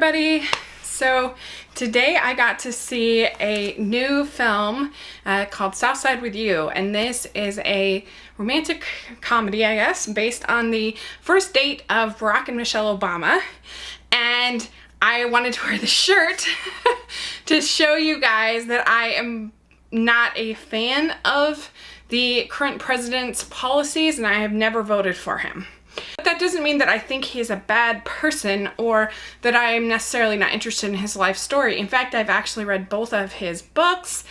everybody. So today I got to see a new film called Southside with You, and this is a romantic comedy, I guess, based on the first date of Barack and Michelle Obama. And I wanted to wear the shirt to show you guys that I am not a fan of the current president's policies, and I have never voted for him. But that doesn't mean that I think he's a bad person or that I am necessarily not interested in his life story. In fact, I've actually read both of his books,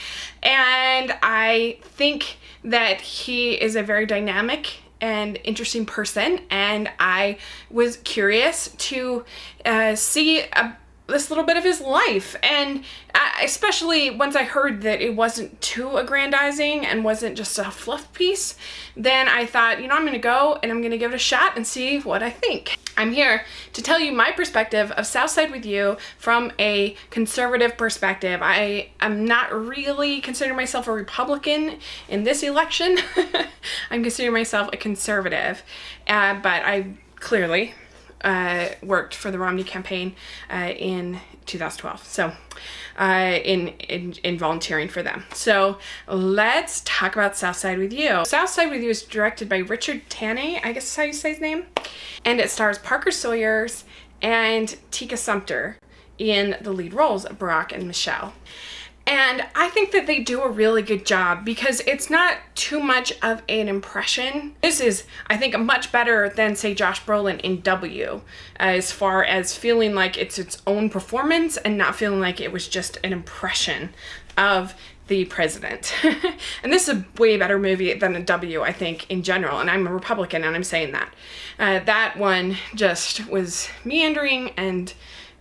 and I think that he is a very dynamic and interesting person, and I was curious to see this little bit of his life, and especially once I heard that it wasn't too aggrandizing and wasn't just a fluff piece, then I thought, you know, I'm gonna go and I'm gonna give it a shot and see what I think. I'm here to tell you my perspective of Southside with You from a conservative perspective. I am not really considering myself a Republican in this election. I'm considering myself a conservative, but I clearly worked for the Romney campaign in 2012, so in volunteering for them. So let's talk about Southside with You. Southside with You is directed by Richard Tanay, I guess is how you say his name, and it stars Parker Sawyers and Tika Sumpter in the lead roles of Barack and Michelle. And I think that they do a really good job because it's not too much of an impression. This is, I think, much better than, say, Josh Brolin in W, as far as feeling like it's its own performance and not feeling like it was just an impression of the president. And this is a way better movie than a W, I think, in general. And I'm a Republican, and I'm saying that. That one just was meandering, and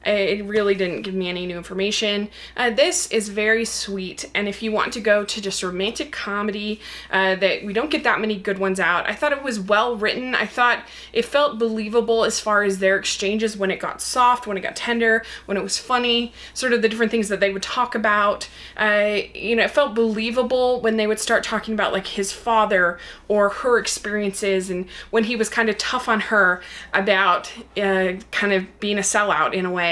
it really didn't give me any new information. This is very sweet, and if you want to go to just romantic comedy, that we don't get that many good ones out. I thought it was well written. I thought it felt believable as far as their exchanges, when it got soft, when it got tender, when it was funny, sort of the different things that they would talk about. You know, it felt believable when they would start talking about like his father or her experiences, and when he was kind of tough on her about kind of being a sellout in a way.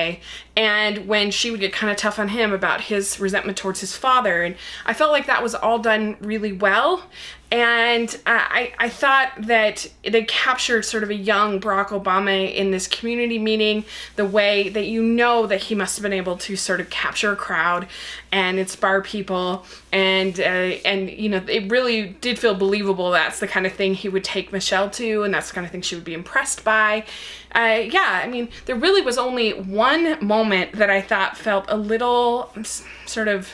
And when she would get kind of tough on him about his resentment towards his father. And I felt like that was all done really well. And I thought that they captured sort of a young Barack Obama in this community meeting, the way that you know that he must have been able to sort of capture a crowd and inspire people. And you know, it really did feel believable. That's the kind of thing he would take Michelle to, and that's the kind of thing she would be impressed by. Yeah, I mean, there really was only one moment that I thought felt a little sort of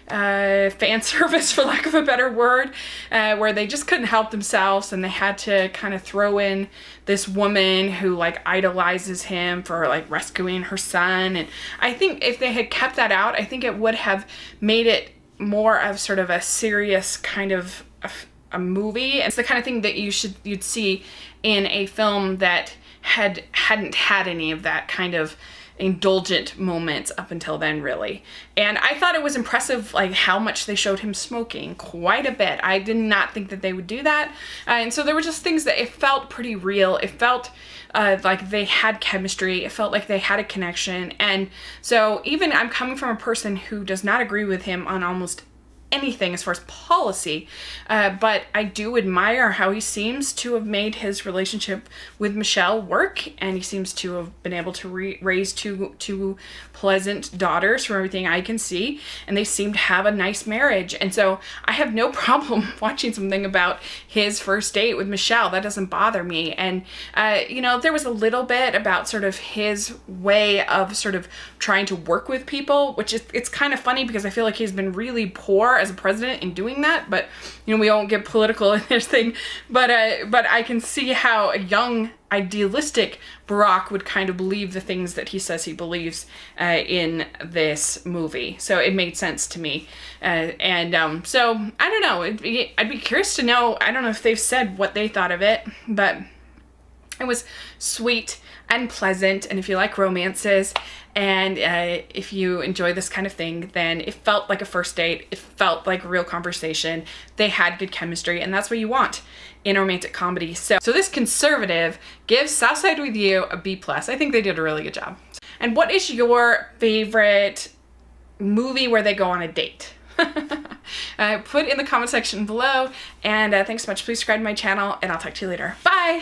fan service, for lack of a better word, where they just couldn't help themselves, and they had to kind of throw in this woman who like idolizes him for like rescuing her son. And I think if they had kept that out, I think it would have made it more of sort of a serious kind of a movie. It's the kind of thing that you'd see in a film that hadn't had any of that kind of indulgent moments up until then, really. And I thought it was impressive, like how much they showed him smoking, quite a bit. I did not think that they would do that. And so there were just things that it felt pretty real. It felt like they had chemistry. It felt like they had a connection. And so even I'm coming from a person who does not agree with him on almost anything as far as policy, but I do admire how he seems to have made his relationship with Michelle work, and he seems to have been able to raise two pleasant daughters from everything I can see, and they seem to have a nice marriage. And so I have no problem watching something about his first date with Michelle. That doesn't bother me. And you know, there was a little bit about sort of his way of sort of trying to work with people, which it's kind of funny because I feel like he's been really poor as a president in doing that. But you know, we won't get political in this thing, but I can see how a young idealistic Barack would kind of believe the things that he says he believes in this movie. So it made sense to me. So I don't know, I'd be curious to know. I don't know if they've said what they thought of it, but it was sweet and pleasant, and if you like romances, and if you enjoy this kind of thing, then it felt like a first date. It felt like a real conversation. They had good chemistry, and that's what you want in a romantic comedy. So this conservative gives Southside with You a B+. I think they did a really good job. And what is your favorite movie where they go on a date? Put in the comment section below, and thanks so much. Please subscribe to my channel, and I'll talk to you later. Bye!